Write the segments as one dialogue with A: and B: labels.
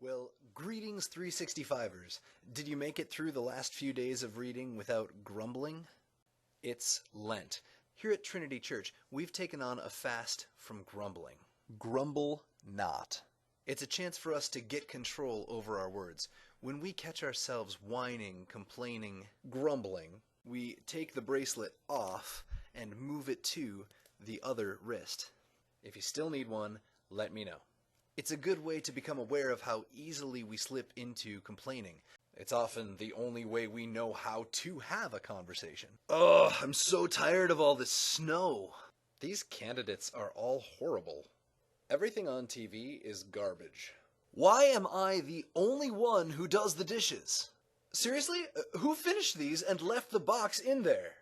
A: Well, greetings 365ers. Did you make it through the last few days of reading without grumbling? It's Lent. Here at Trinity Church, we've taken on a fast from grumbling. Grumble Not. It's a chance for us to get control over our words. When we catch ourselves whining, complaining, grumbling, we take the bracelet off and move it to the other wrist. If you still need one, let me know. It's a good way to become aware of how easily we slip into complaining. It's often the only way we know how to have a conversation. Ugh, I'm so tired of all this snow. These candidates are all horrible. Everything on TV is garbage. Why am I the only one who does the dishes? Seriously? Who finished these and left the box in there?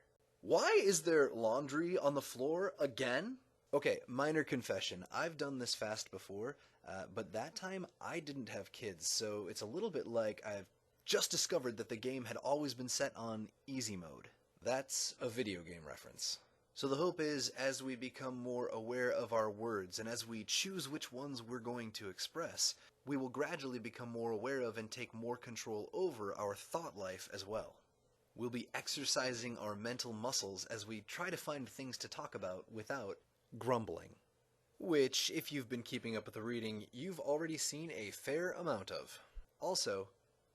A: Why is there laundry on the floor again? Okay, minor confession. I've done this fast before, but that time I didn't have kids, so it's a little bit like I've just discovered that the game had always been set on easy mode. That's a video game reference. So the hope is, as we become more aware of our words and as we choose which ones we're going to express, we will gradually become more aware of and take more control over our thought life as well. We'll be exercising our mental muscles as we try to find things to talk about without grumbling. Which, if you've been keeping up with the reading, you've already seen a fair amount of. Also,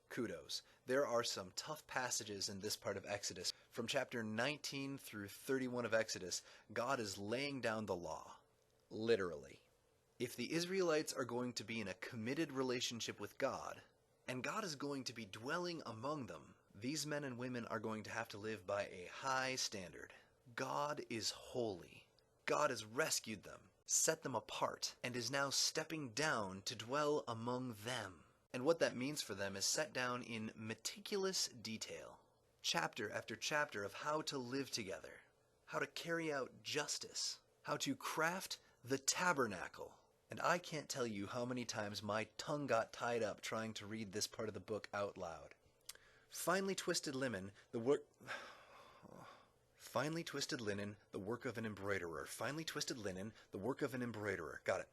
A: kudos. There are some tough passages in this part of Exodus. From chapter 19 through 31 of Exodus, God is laying down the law. Literally. If the Israelites are going to be in a committed relationship with God, and God is going to be dwelling among them, these men and women are going to have to live by a high standard. God is holy. God has rescued them, set them apart, and is now stepping down to dwell among them. And what that means for them is set down in meticulous detail, chapter after chapter of how to live together, how to carry out justice, how to craft the tabernacle. And I can't tell you how many times my tongue got tied up trying to read this part of the book out loud. Finely twisted linen, the work of an embroiderer. Finely twisted linen, the work of an embroiderer. Got it.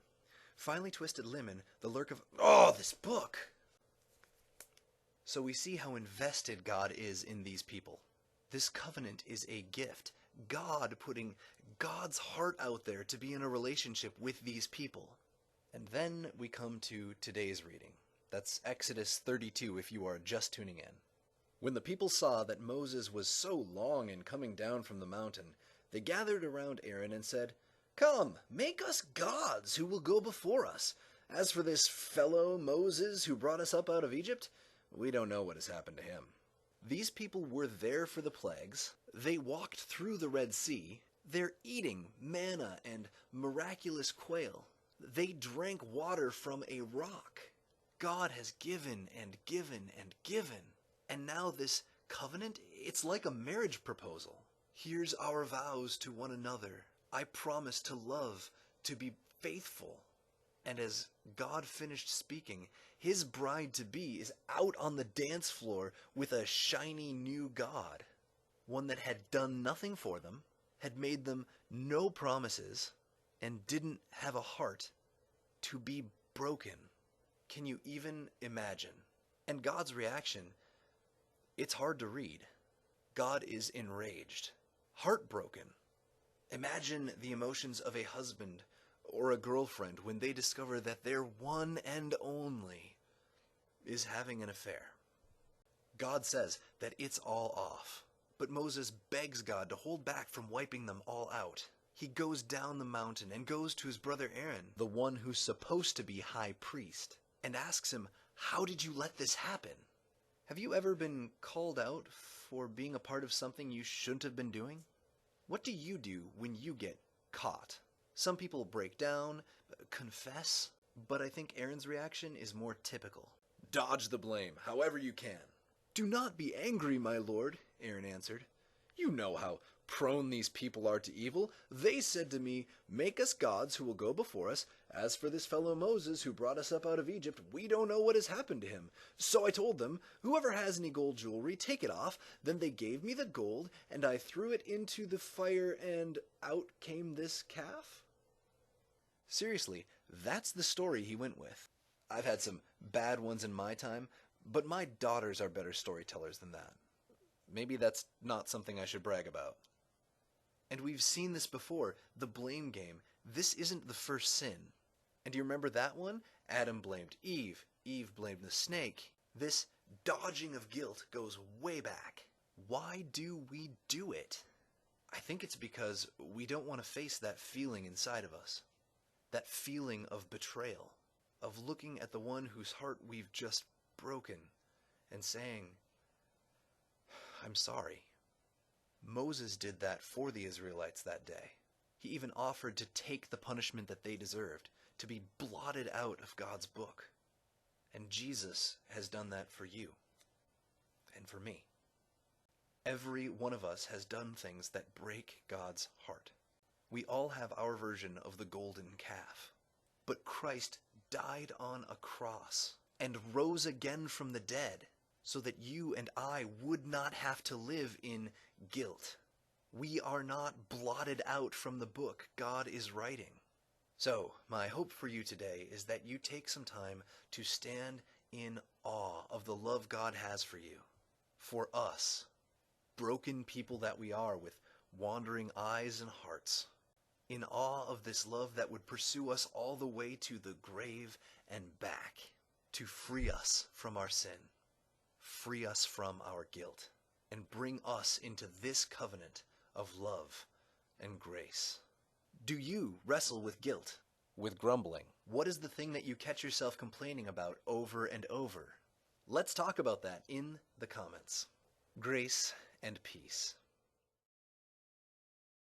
A: Finely twisted linen, the work of... Oh, this book! So we see how invested God is in these people. This covenant is a gift. God putting God's heart out there to be in a relationship with these people. And then we come to today's reading. That's Exodus 32 if you are just tuning in. When the people saw that Moses was so long in coming down from the mountain, they gathered around Aaron and said, "Come, make us gods who will go before us. As for this fellow Moses who brought us up out of Egypt, we don't know what has happened to him." These people were there for the plagues. They walked through the Red Sea. They're eating manna and miraculous quail. They drank water from a rock. God has given and given and given. And now this covenant, it's like a marriage proposal. Here's our vows to one another. I promise to love, to be faithful. And as God finished speaking, his bride-to-be is out on the dance floor with a shiny new God. One that had done nothing for them, had made them no promises, and didn't have a heart to be broken. Can you even imagine? And God's reaction, it's hard to read. God is enraged, heartbroken. Imagine the emotions of a husband or a girlfriend when they discover that their one and only is having an affair. God says that it's all off, but Moses begs God to hold back from wiping them all out. He goes down the mountain and goes to his brother Aaron, the one who's supposed to be high priest, and asks him, "How did you let this happen?" Have you ever been called out for being a part of something you shouldn't have been doing? What do you do when you get caught? Some people break down, confess, but I think Aaron's reaction is more typical. Dodge the blame, however you can. "Do not be angry, my lord," Aaron answered. "You know how prone these people are to evil. They said to me, 'Make us gods who will go before us. As for this fellow Moses who brought us up out of Egypt, we don't know what has happened to him.' So I told them, 'Whoever has any gold jewelry, take it off.' Then they gave me the gold, and I threw it into the fire, and out came this calf." Seriously, that's the story he went with. I've had some bad ones in my time, but my daughters are better storytellers than that. Maybe that's not something I should brag about. And we've seen this before, the blame game. This isn't the first sin. And do you remember that one? Adam blamed Eve. Eve blamed the snake. This dodging of guilt goes way back. Why do we do it? I think it's because we don't want to face that feeling inside of us. That feeling of betrayal. Of looking at the one whose heart we've just broken and saying, I'm sorry. Moses did that for the Israelites that day. He even offered to take the punishment that they deserved, to be blotted out of God's book. And Jesus has done that for you and for me. Every one of us has done things that break God's heart. We all have our version of the golden calf. But Christ died on a cross and rose again from the dead so that you and I would not have to live in guilt. We are not blotted out from the book God is writing. So, my hope for you today is that you take some time to stand in awe of the love God has for you. For us, broken people that we are with wandering eyes and hearts. In awe of this love that would pursue us all the way to the grave and back, to free us from our sin, free us from our guilt, and bring us into this covenant of love and grace. Do you wrestle with guilt, with grumbling? What is the thing that you catch yourself complaining about over and over? Let's talk about that in the comments. Grace and peace.